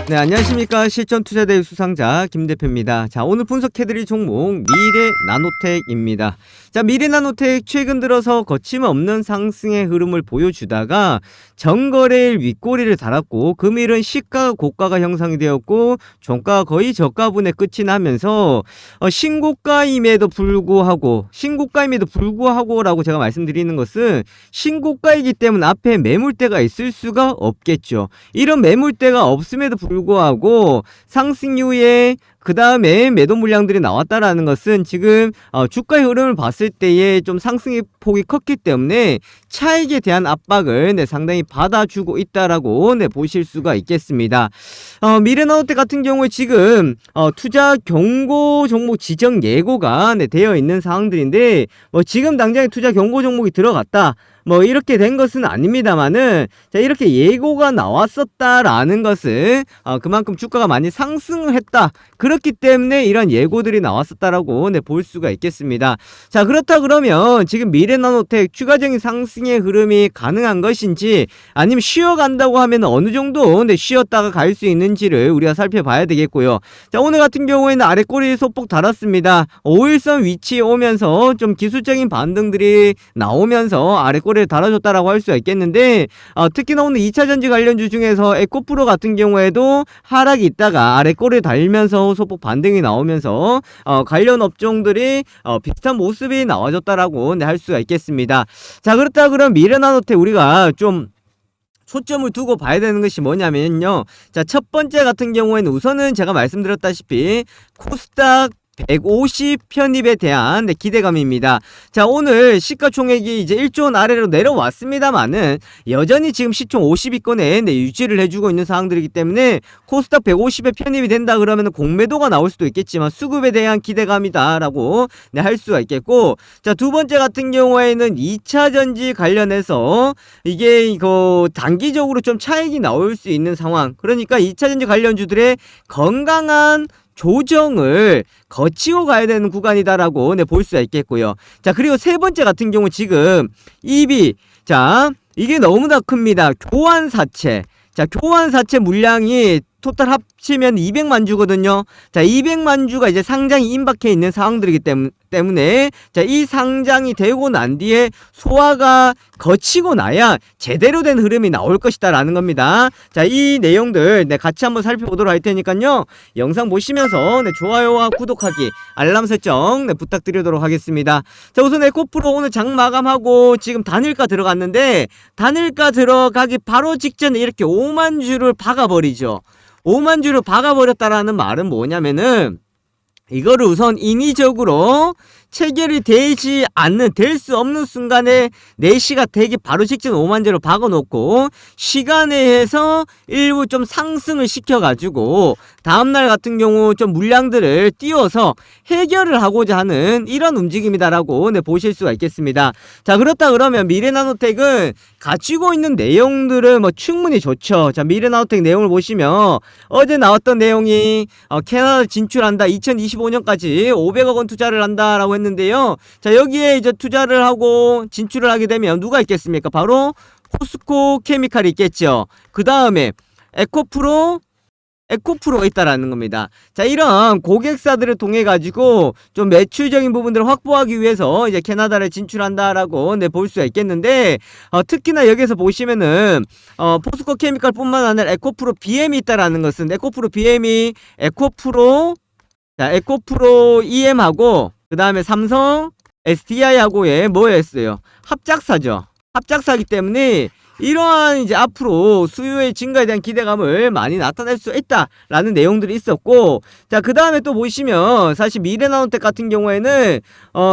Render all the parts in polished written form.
네, 안녕하십니까. 실전투자대회 수상자 김대표입니다. 자, 오늘 분석해드릴 종목 미래나노텍입니다. 자, 미래나노텍 최근 들어서 거침없는 상승의 흐름을 보여주다가 전거래일 윗꼬리를 달았고 금일은 시가가 고가가 형성이 되었고 종가가 거의 저가분에 끝이 나면서 신고가임에도 불구하고 라고 제가 말씀드리는 것은 신고가이기 때문에 앞에 매물대가 있을 수가 없겠죠. 이런 매물대가 없음에도 불구하고 상승 이후에 그 다음에 매도 물량들이 나왔다라는 것은 지금 주가의 흐름을 봤을 때에 좀 상승의 폭이 컸기 때문에 차익에 대한 압박을 상당히 받아주고 있다라고 보실 수가 있겠습니다. 미래나노텍 같은 경우에 지금 투자 경고 종목 지정 예고가 되어 있는 상황들인데 지금 당장에 투자 경고 종목이 들어갔다 이렇게 된 것은 아닙니다만은 자, 이렇게 예고가 나왔었다라는 것은 그만큼 주가가 많이 상승을 했다. 그렇기 때문에 이런 예고들이 나왔었다라고 볼 수가 있겠습니다. 자, 그렇다 그러면 지금 미래나노텍 추가적인 상승의 흐름이 가능한 것인지 아니면 쉬어간다고 하면 어느 정도 쉬었다가 갈 수 있는지를 우리가 살펴봐야 되겠고요. 자, 오늘 같은 경우에는 아래 꼬리 소폭 달았습니다. 5일선 위치에 오면서 좀 기술적인 반등들이 나오면서 아래 꼬리를 달아줬다라고 할 수가 있겠는데 특히나 오늘 2차전지 관련주 중에서 에코프로 같은 경우에도 하락이 있다가 아래 꼬리를 달면서 소폭 반등이 나오면서 관련 업종들이 비슷한 모습이 나와줬다라고 할 수가 있겠습니다. 자, 그렇다 그러면 미래나노텍 우리가 좀 초점을 두고 봐야 되는 것이 뭐냐면요. 자, 첫 번째 같은 경우에는 우선은 제가 말씀드렸다시피 코스닥 150 편입에 대한 기대감입니다. 자, 오늘 시가총액이 이제 1조 원 아래로 내려왔습니다만은 여전히 지금 시총 50위권에 유지를 해주고 있는 상황들이기 때문에 코스닥 150에 편입이 된다 그러면 공매도가 나올 수도 있겠지만 수급에 대한 기대감이다라고 할 수가 있겠고, 자, 두 번째 같은 경우에는 2차전지 관련해서 이게 단기적으로 좀 차익이 나올 수 있는 상황, 그러니까 2차전지 관련주들의 건강한 조정을 거치고 가야 되는 구간이다라고 볼 수가 있겠고요. 자, 그리고 세 번째 같은 경우 지금 EB, 자, 이게 너무나 큽니다. 교환사채. 자, 교환사채 물량이 토탈 합치면 200만 주거든요. 자, 200만 주가 이제 상장이 임박해 있는 상황들이기 때문에 자, 이 상장이 되고 난 뒤에 소화가 거치고 나야 제대로 된 흐름이 나올 것이다 라는 겁니다. 자, 이 내용들 같이 한번 살펴보도록 할 테니까요. 영상 보시면서 좋아요와 구독하기, 알람 설정 부탁드리도록 하겠습니다. 자, 우선 에코프로 오늘 장 마감하고 지금 단일가 들어갔는데 단일가 들어가기 바로 직전에 이렇게 5만 주를 박아버리죠. 5만 주를 박아버렸다라는 말은 뭐냐면은 이거를 우선 인위적으로 체결이 되지 않는, 될 수 없는 순간에 4시가 되기 바로 직전 5만 주를 박아놓고 시간에서 일부 좀 상승을 시켜가지고 다음날 같은 경우 좀 물량들을 띄워서 해결을 하고자 하는 이런 움직임이다라고 보실 수가 있겠습니다. 자, 그렇다 그러면 미래나노텍은 가지고 있는 내용들은 충분히 좋죠. 자, 미래나노텍 내용을 보시면 어제 나왔던 내용이 캐나다 진출한다, 2025년까지 500억 원 투자를 한다라고 했는데요. 자, 여기에 이제 투자를 하고 진출을 하게 되면 누가 있겠습니까? 바로 포스코 케미칼이 있겠죠. 그 다음에 에코프로가 있다라는 겁니다. 자, 이런 고객사들을 통해 가지고 좀 매출적인 부분들을 확보하기 위해서 이제 캐나다를 진출한다라고 볼 수가 있겠는데 특히나 여기서 보시면은 포스코 케미칼뿐만 아니라 에코프로 BM이 있다라는 것은 에코프로 BM이 에코프로 EM하고 그 다음에 삼성 SDI하고의 뭐였어요? 합작사죠. 합작사기 때문에 이러한 이제 앞으로 수요의 증가에 대한 기대감을 많이 나타낼 수 있다라는 내용들이 있었고, 자, 그 다음에 또 보시면 사실 미래나노텍 같은 경우에는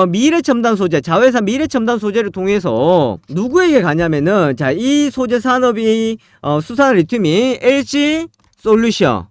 미래첨단 소재, 자회사 미래첨단 소재를 통해서 누구에게 가냐면은 자, 이 소재 산업이 수산 리튬이 LG 솔루션,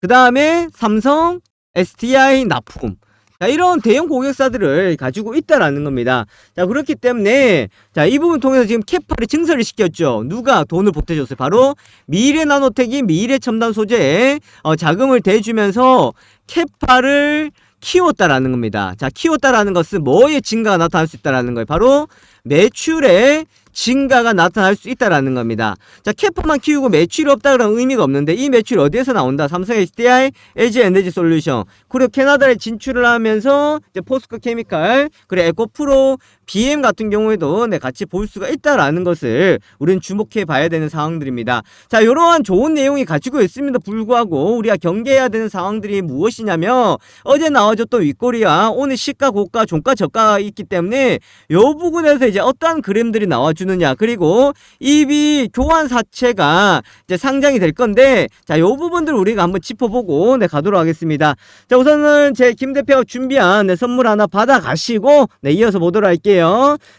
그 다음에 삼성 SDI 납품, 자, 이런 대형 고객사들을 가지고 있다라는 겁니다. 자, 그렇기 때문에 자, 이 부분 통해서 지금 캐파를 증설을 시켰죠. 누가 돈을 보태줬어요? 바로 미래나노텍이 미래첨단 소재에 자금을 대주면서 캐파를 키웠다라는 겁니다. 자, 키웠다라는 것은 뭐의 증가가 나타날 수 있다라는 거예요? 바로 매출의 증가가 나타날 수 있다라는 겁니다. 자, 캐파만 키우고 매출이 없다 그러면 의미가 없는데 이 매출이 어디에서 나온다? 삼성 SDI, LG 에너지 솔루션, 그리고 캐나다에 진출을 하면서 이제 포스코 케미칼, 그리고 에코프로, BM 같은 경우에도 같이 볼 수가 있다라는 것을 우리는 주목해 봐야 되는 상황들입니다. 자, 이러한 좋은 내용이 가지고 있음에도 불구하고 우리가 경계해야 되는 상황들이 무엇이냐면 어제 나와줬던 윗꼬리와 오늘 시가, 고가, 종가, 저가가 있기 때문에 이 부분에서 이제 어떠한 그림들이 나와주느냐, 그리고 EB 교환사채가 이제 상장이 될 건데, 자, 이 부분들 우리가 한번 짚어보고 가도록 하겠습니다. 자, 우선은 제 김 대표가 준비한 선물 하나 받아가시고 이어서 보도록 할게요.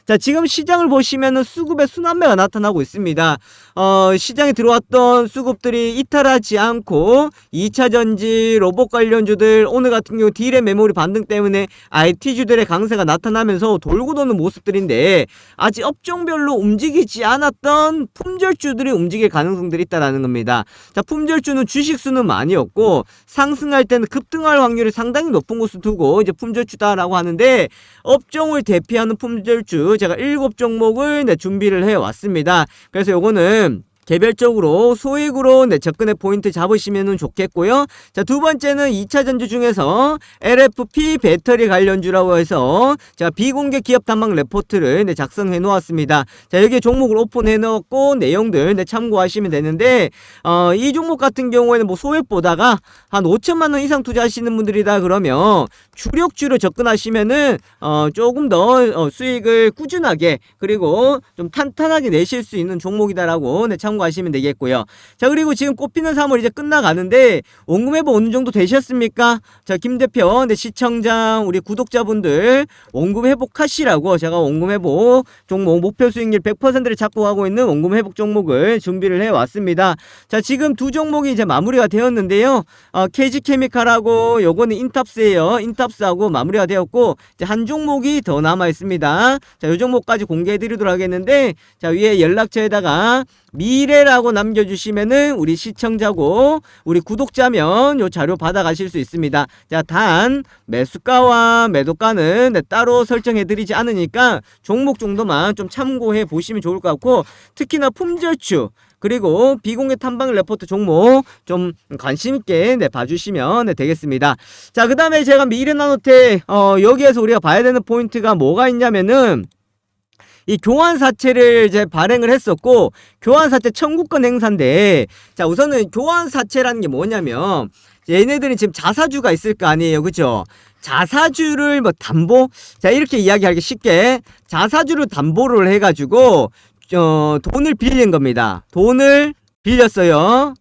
자, 지금 시장을 보시면은 수급의 순환매가 나타나고 있습니다. 시장에 들어왔던 수급들이 이탈하지 않고 2차전지, 로봇 관련주들, 오늘 같은 경우 딜의 메모리 반등 때문에 IT주들의 강세가 나타나면서 돌고 도는 모습들인데, 아직 업종별로 움직이지 않았던 품절주들이 움직일 가능성들이 있다라는 겁니다. 자, 품절주는 주식수는 많이 없고 상승할 때는 급등할 확률이 상당히 높은 곳을 두고 이제 품절주다라고 하는데, 업종을 대피하는 품절주 제가 7종목을 준비를 해 왔습니다. 그래서 요거는 개별적으로 소액으로 접근의 포인트 잡으시면 좋겠고요. 자, 두 번째는 2차 전주 중에서 LFP 배터리 관련주라고 해서 제가 비공개 기업 탐방 레포트를 작성해 놓았습니다. 자, 여기에 종목을 오픈해 놓고 내용들 참고하시면 되는데, 이 종목 같은 경우에는 뭐 소액 보다가 한 5천만 원 이상 투자하시는 분들이다 그러면 주력주로 접근하시면은 조금 더 수익을 꾸준하게, 그리고 좀 탄탄하게 내실 수 있는 종목이다라고 참고하시면 되겠고요. 자, 그리고 지금 꽃피는 3월 이제 끝나가는데 원금 회복 어느 정도 되셨습니까? 자, 김 대표, 시청자, 우리 구독자분들 원금 회복하시라고 제가 원금 회복 종목 목표 수익률 100%를 잡고 가고 있는 원금 회복 종목을 준비를 해 왔습니다. 자, 지금 두 종목이 이제 마무리가 되었는데요. KG 케미칼하고 요거는 인탑스예요. 인탑스하고 마무리가 되었고, 이제 한 종목이 더 남아 있습니다. 자, 요 종목까지 공개해 드리도록 하겠는데, 자, 위에 연락처에다가 미래라고 남겨주시면은 우리 시청자고 우리 구독자면 요 자료 받아가실 수 있습니다. 자, 단 매수가와 매도가는 따로 설정해 드리지 않으니까 종목 정도만 좀 참고해 보시면 좋을 것 같고, 특히나 품절주 그리고 비공개 탐방 레포트 종목 좀 관심있게 봐주시면 되겠습니다. 자, 그 다음에 제가 미래나노텍 여기에서 우리가 봐야 되는 포인트가 뭐가 있냐면은, 이 교환사채를 이제 발행을 했었고, 교환사채 청구권 행사인데, 자, 우선은 교환사채라는 게 뭐냐면, 얘네들은 지금 자사주가 있을 거 아니에요, 그죠? 자사주를 뭐 담보, 자, 이렇게 이야기하기 쉽게 자사주를 담보를 해가지고 돈을 빌린 겁니다. 돈을 빌렸어요.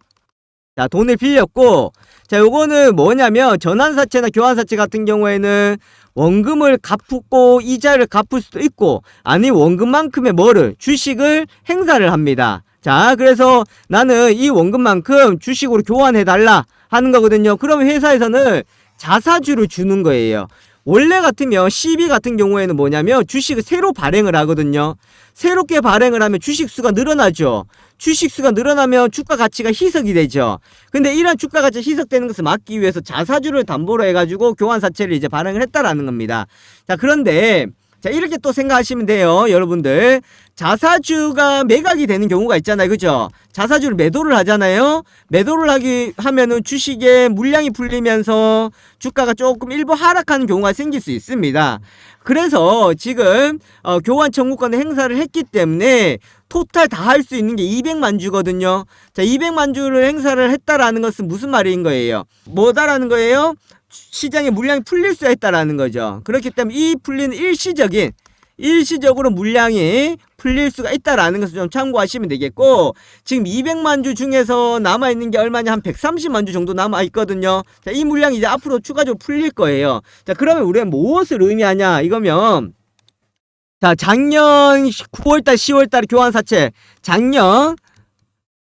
자, 돈을 빌렸고, 자, 요거는 뭐냐면 전환사채나 교환사채 같은 경우에는 원금을 갚고 이자를 갚을 수도 있고, 아니 원금만큼의 뭐를, 주식을 행사를 합니다. 자, 그래서 나는 이 원금만큼 주식으로 교환해달라 하는 거거든요. 그러면 회사에서는 자사주를 주는 거예요. 원래 같으면 CB 같은 경우에는 뭐냐면 주식을 새로 발행을 하거든요. 새롭게 발행을 하면 주식수가 늘어나죠. 주식수가 늘어나면 주가 가치가 희석이 되죠. 근데 이런 주가 가치 희석되는 것을 막기 위해서 자사주를 담보로 해가지고 교환사채를 이제 발행을 했다라는 겁니다. 자, 그런데 자, 이렇게 또 생각하시면 돼요, 여러분들. 자사주가 매각이 되는 경우가 있잖아요, 그죠? 자사주를 매도를 하잖아요. 매도를 하면은 주식의 물량이 풀리면서 주가가 조금 일부 하락하는 경우가 생길 수 있습니다. 그래서 지금 교환 청구권 행사를 했기 때문에 토탈 다 할 수 있는 게 200만 주거든요. 자, 200만 주를 행사를 했다라는 것은 무슨 말인 거예요? 뭐다라는 거예요? 시장에 물량이 풀릴 수 있다라는 거죠. 그렇기 때문에 이 풀리는 일시적으로 물량이 풀릴 수가 있다라는 것을 좀 참고하시면 되겠고, 지금 200만 주 중에서 남아있는 게 얼마냐, 한 130만 주 정도 남아있거든요. 자, 이 물량이 이제 앞으로 추가적으로 풀릴 거예요. 자, 그러면 우리가 무엇을 의미하냐 이거면, 자, 작년 9월달 10월달에 교환사채, 작년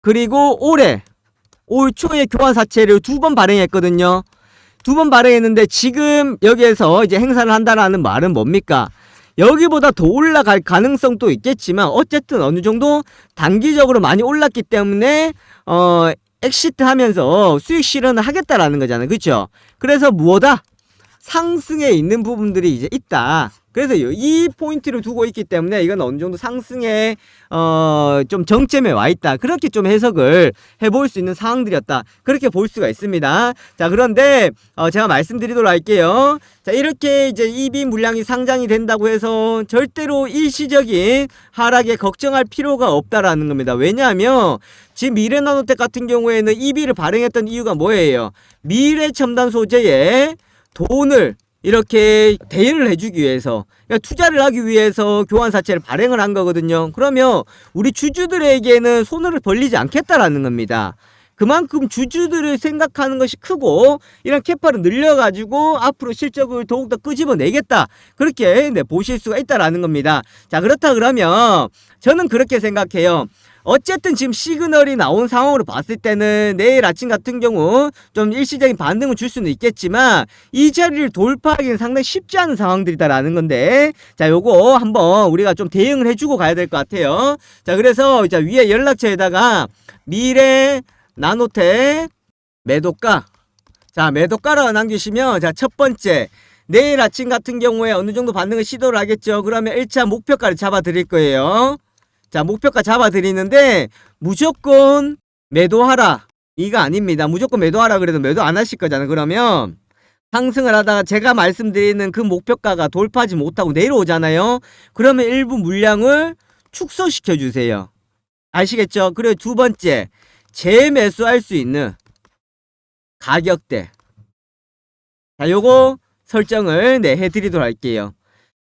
그리고 올 초에 교환사채를 2번 발행했거든요. 2번 발행했는데 지금 여기에서 이제 행사를 한다라는 말은 뭡니까? 여기보다 더 올라갈 가능성도 있겠지만 어쨌든 어느 정도 단기적으로 많이 올랐기 때문에 엑시트 하면서 수익 실현을 하겠다라는 거잖아요, 그렇죠? 그래서 무엇다? 상승에 있는 부분들이 이제 있다. 그래서 이 포인트를 두고 있기 때문에 이건 어느 정도 상승에 좀 정점에 와 있다. 그렇게 좀 해석을 해볼 수 있는 상황들이었다. 그렇게 볼 수가 있습니다. 자, 그런데 제가 말씀드리도록 할게요. 자, 이렇게 이제 EB 물량이 상장이 된다고 해서 절대로 일시적인 하락에 걱정할 필요가 없다라는 겁니다. 왜냐하면 지금 미래나노텍 같은 경우에는 EB를 발행했던 이유가 뭐예요? 미래 첨단 소재에 돈을 이렇게 대여를 해주기 위해서, 그러니까 투자를 하기 위해서 교환사채를 발행을 한 거거든요. 그러면 우리 주주들에게는 손을 벌리지 않겠다라는 겁니다. 그만큼 주주들을 생각하는 것이 크고 이런 캐파를 늘려가지고 앞으로 실적을 더욱더 끄집어내겠다, 그렇게 보실 수가 있다라는 겁니다. 자, 그렇다 그러면 저는 그렇게 생각해요. 어쨌든 지금 시그널이 나온 상황으로 봤을 때는 내일 아침 같은 경우 좀 일시적인 반등을 줄 수는 있겠지만 이 자리를 돌파하기는 상당히 쉽지 않은 상황들이다라는 건데, 자, 요거 한번 우리가 좀 대응을 해주고 가야 될 것 같아요. 자, 그래서 이제 위에 연락처에다가 미래 나노텍 매도가, 자, 매도가를 남기시면, 자, 첫 번째 내일 아침 같은 경우에 어느 정도 반등을 시도를 하겠죠. 그러면 1차 목표가를 잡아 드릴 거예요. 자, 목표가 잡아 드리는데 무조건 매도하라 이가 아닙니다. 무조건 매도하라 그래도 매도 안 하실 거잖아요. 그러면 상승을 하다가 제가 말씀드리는 그 목표가가 돌파하지 못하고 내려오잖아요. 그러면 일부 물량을 축소시켜 주세요. 아시겠죠? 그리고 두 번째, 재매수할 수 있는 가격대, 자, 요거 설정을 해드리도록 할게요.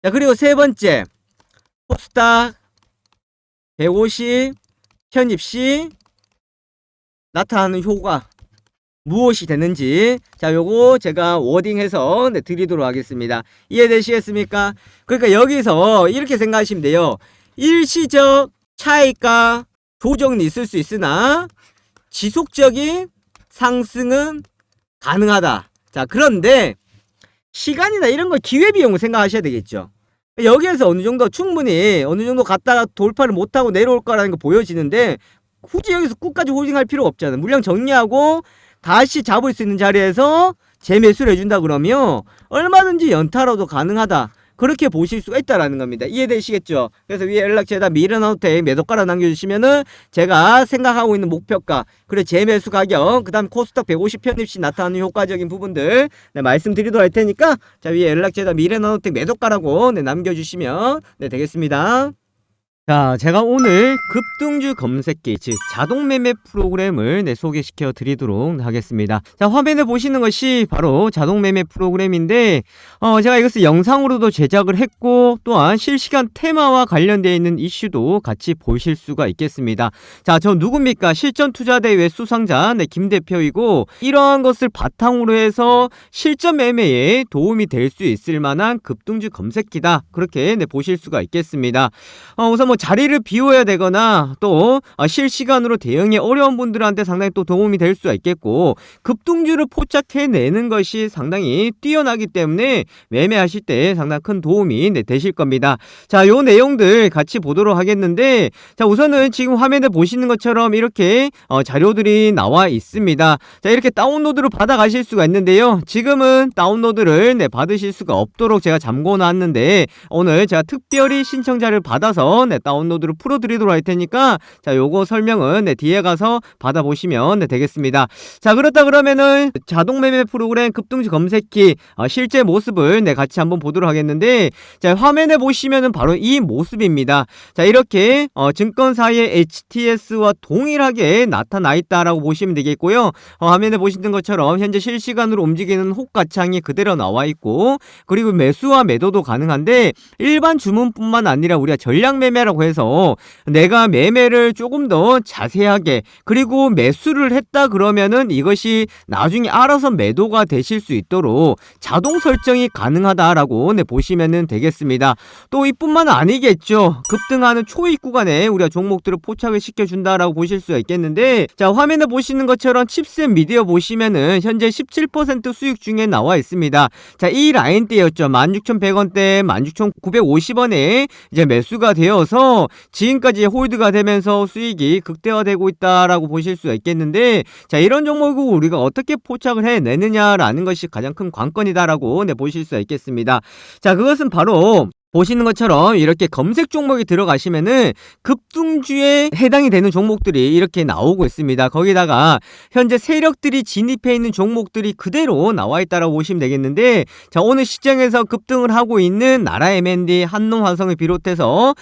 자, 그리고 세 번째, 코스닥 150 편입시 나타나는 효과 무엇이 되는지, 자, 요거 제가 워딩해서 드리도록 하겠습니다. 이해되시겠습니까? 그러니까 여기서 이렇게 생각하시면 돼요. 일시적 차익과 조정은 있을 수 있으나 지속적인 상승은 가능하다. 자, 그런데 시간이나 이런 걸 기회비용을 생각하셔야 되겠죠. 여기에서 어느 정도 충분히 어느 정도 갔다가 돌파를 못하고 내려올 거라는 거 보여지는데 굳이 여기서 끝까지 홀딩할 필요가 없잖아요. 물량 정리하고 다시 잡을 수 있는 자리에서 재매수를 해준다 그러면 얼마든지 연타로도 가능하다, 그렇게 보실 수가 있다라는 겁니다. 이해되시겠죠? 그래서 위에 연락처에다 미래나노텍 매도가를 남겨주시면은 제가 생각하고 있는 목표가, 그리고 재매수 가격, 그 다음 코스닥 150 편입시 나타나는 효과적인 부분들 말씀드리도록 할 테니까, 자, 위에 연락처에다 미래나노텍 매도가라고 남겨주시면 되겠습니다. 자, 제가 오늘 급등주 검색기, 즉 자동 매매 프로그램을 소개시켜 드리도록 하겠습니다. 자, 화면에 보시는 것이 바로 자동 매매 프로그램인데 제가 이것을 영상으로도 제작을 했고 또한 실시간 테마와 관련되어 있는 이슈도 같이 보실 수가 있겠습니다. 자, 저 누굽니까? 실전투자대회 수상자 김 대표이고, 이러한 것을 바탕으로 해서 실전 매매에 도움이 될 수 있을 만한 급등주 검색기다, 그렇게 보실 수가 있겠습니다. 우선 자리를 비워야 되거나 또 실시간으로 대응이 어려운 분들한테 상당히 또 도움이 될 수가 있겠고, 급등주를 포착해내는 것이 상당히 뛰어나기 때문에 매매하실 때 상당히 큰 도움이 되실 겁니다. 자, 요 내용들 같이 보도록 하겠는데, 자, 우선은 지금 화면에 보시는 것처럼 이렇게 자료들이 나와 있습니다. 자, 이렇게 다운로드를 받아 가실 수가 있는데요. 지금은 다운로드를 받으실 수가 없도록 제가 잠궈 놨는데, 오늘 제가 특별히 신청자를 받아서 다운로드를 풀어드리도록 할 테니까, 자, 요거 설명은 뒤에 가서 받아보시면 되겠습니다. 자, 그렇다 그러면은 자동 매매 프로그램 급등주 검색기 실제 모습을 같이 한번 보도록 하겠는데, 자, 화면에 보시면은 바로 이 모습입니다. 자, 이렇게 증권사의 HTS와 동일하게 나타나 있다라고 보시면 되겠고요. 화면에 보시는 것처럼 현재 실시간으로 움직이는 호가창이 그대로 나와 있고, 그리고 매수와 매도도 가능한데 일반 주문뿐만 아니라 우리가 전략 매매라고 해서 내가 매매를 조금 더 자세하게, 그리고 매수를 했다 그러면은 이것이 나중에 알아서 매도가 되실 수 있도록 자동 설정이 가능하다라고 보시면 되겠습니다. 또 이뿐만 아니겠죠. 급등하는 초입 구간에 우리가 종목들을 포착을 시켜준다라고 보실 수가 있겠는데, 자, 화면에 보시는 것처럼 칩셋 미디어 보시면은 현재 17% 수익 중에 나와 있습니다. 자, 이 라인대였죠. 16,100원대 16,950원에 이제 매수가 되어서 지금까지 홀드가 되면서 수익이 극대화되고 있다라고 보실 수가 있겠는데, 자, 이런 종목을 우리가 어떻게 포착을 해내느냐라는 것이 가장 큰 관건이다라고 보실 수가 있겠습니다. 자, 그것은 바로 보시는 것처럼 이렇게 검색 종목이 들어가시면은 급등주에 해당이 되는 종목들이 이렇게 나오고 있습니다. 거기다가 현재 세력들이 진입해 있는 종목들이 그대로 나와 있다라고 보시면 되겠는데, 자, 오늘 시장에서 급등을 하고 있는 나라 M&D, 한농화성을 비롯해서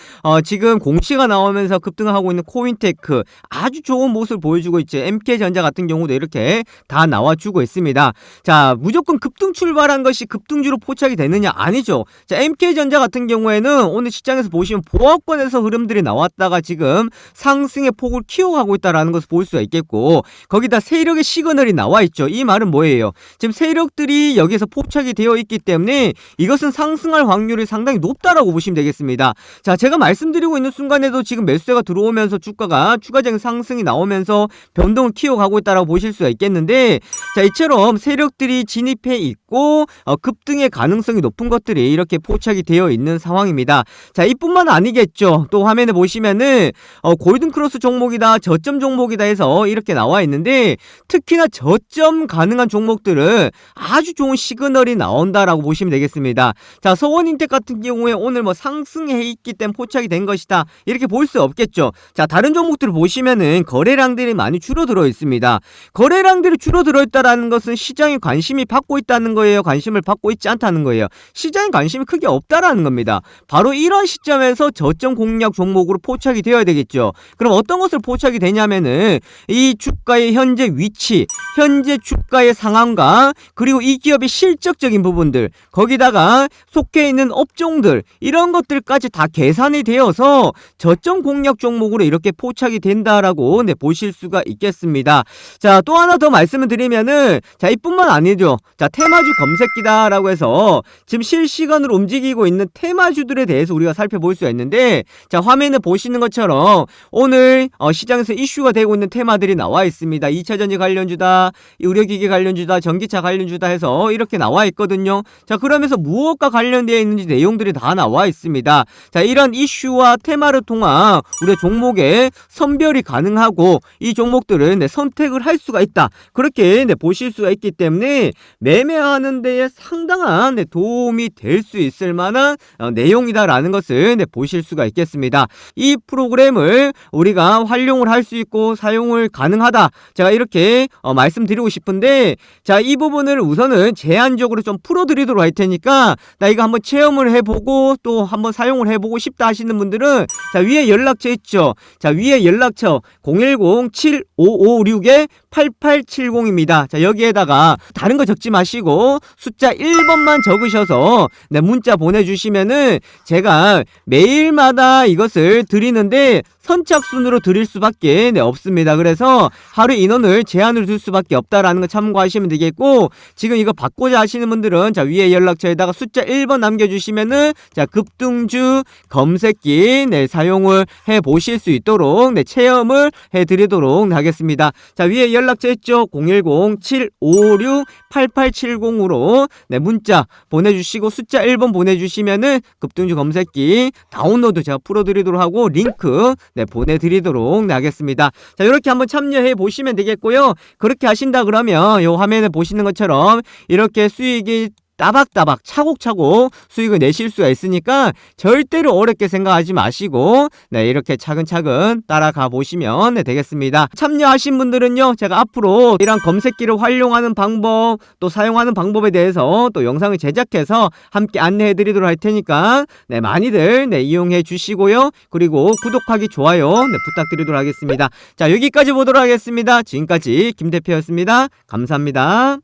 지금 공시가 나오면서 급등을 하고 있는 코인테크 아주 좋은 모습을 보여주고 있죠. MK전자 같은 경우도 이렇게 다 나와주고 있습니다. 자, 무조건 급등 출발한 것이 급등주로 포착이 되느냐? 아니죠. 자, MK전자 같은 경우에는 오늘 시장에서 보시면 보합권에서 흐름들이 나왔다가 지금 상승의 폭을 키워가고 있다라는 것을 볼 수가 있겠고, 거기다 세력의 시그널이 나와 있죠. 이 말은 뭐예요? 지금 세력들이 여기서 포착이 되어 있기 때문에 이것은 상승할 확률이 상당히 높다라고 보시면 되겠습니다. 자, 제가 말씀드리고 있는 순간에도 지금 매수세가 들어오면서 주가가 추가적인 상승이 나오면서 변동을 키워가고 있다라고 보실 수가 있겠는데, 자, 이처럼 세력들이 진입해 있고 급등의 가능성이 높은 것들이 이렇게 포착이 되어 있는 상황입니다. 자, 이뿐만 아니겠죠. 또 화면에 보시면은 골든크로스 종목이다, 저점 종목이다 해서 이렇게 나와 있는데, 특히나 저점 가능한 종목들은 아주 좋은 시그널이 나온다라고 보시면 되겠습니다. 자, 서원인텍 같은 경우에 오늘 뭐 상승해 있기 때문에 포착이 된 것이다, 이렇게 볼 수 없겠죠. 자, 다른 종목들을 보시면은 거래량들이 많이 줄어들어 있습니다. 거래량들이 줄어들어 있다라는 것은 시장이 관심이 받고 있다는 거예요? 관심을 받고 있지 않다는 거예요? 시장에 관심이 크게 없다라는 겁니다. 바로 이런 시점에서 저점 공략 종목으로 포착이 되어야 되겠죠. 그럼 어떤 것을 포착이 되냐면은 이 주가의 현재 위치, 현재 주가의 상황과 그리고 이 기업의 실적적인 부분들, 거기다가 속해 있는 업종들, 이런 것들까지 다 계산이 되어서 저점 공략 종목으로 이렇게 포착이 된다라고 보실 수가 있겠습니다. 자, 또 하나 더 말씀을 드리면은, 자, 이뿐만 아니죠. 자, 테마주 검색기다 라고 해서 지금 실시간으로 움직이고 있는 테마주들에 대해서 우리가 살펴볼 수가 있는데, 자, 화면에 보시는 것처럼 오늘 시장에서 이슈가 되고 있는 테마들이 나와 있습니다. 2차전지 관련주다, 의료기기 관련주다, 전기차 관련주다 해서 이렇게 나와 있거든요. 자, 그러면서 무엇과 관련되어 있는지 내용들이 다 나와 있습니다. 자, 이런 이슈와 테마를 통한 우리가 종목의 선별이 가능하고 이 종목들은 선택을 할 수가 있다, 그렇게 보실 수가 있기 때문에 매매하는 데에 상당한 도움이 될 수 있을 만한 내용이다라는 것을 보실 수가 있겠습니다. 이 프로그램을 우리가 활용을 할 수 있고 사용을 가능하다, 제가 이렇게 말씀드리고 싶은데, 자, 이 부분을 우선은 제한적으로 좀 풀어드리도록 할 테니까, 나 이거 한번 체험을 해보고 또 한번 사용을 해보고 싶다 하시는 분들은, 자, 위에 연락처 있죠. 자, 위에 연락처 010-7556-8870입니다. 자, 여기에다가 다른 거 적지 마시고 숫자 1번만 적으셔서 문자 보내주시면은 제가 매일마다 이것을 드리는데 선착순으로 드릴 수밖에 없습니다. 그래서 하루 인원을 제한을 둘 수밖에 없다라는 거 참고하시면 되겠고, 지금 이거 받고자 하시는 분들은 자, 위에 연락처에다가 숫자 1번 남겨주시면은 자, 급등주 검색기 사용을 해 보실 수 있도록 체험을 해 드리도록 하겠습니다. 자, 위에 연락처 있죠. 010-756-8870으로 문자 보내주시고 숫자 1번 보내주시면은 급등주 검색기 다운로드 제가 풀어드리도록 하고 링크 보내드리도록 하겠습니다. 자, 이렇게 한번 참여해 보시면 되겠고요. 그렇게 하신다 그러면 요 화면에 보시는 것처럼 이렇게 수익이 따박따박 차곡차곡 수익을 내실 수가 있으니까 절대로 어렵게 생각하지 마시고 이렇게 차근차근 따라가 보시면 되겠습니다. 참여하신 분들은요, 제가 앞으로 이런 검색기를 활용하는 방법, 또 사용하는 방법에 대해서 또 영상을 제작해서 함께 안내해 드리도록 할 테니까 많이들 이용해 주시고요. 그리고 구독하기, 좋아요 부탁드리도록 하겠습니다. 자, 여기까지 보도록 하겠습니다. 지금까지 김 대표였습니다. 감사합니다.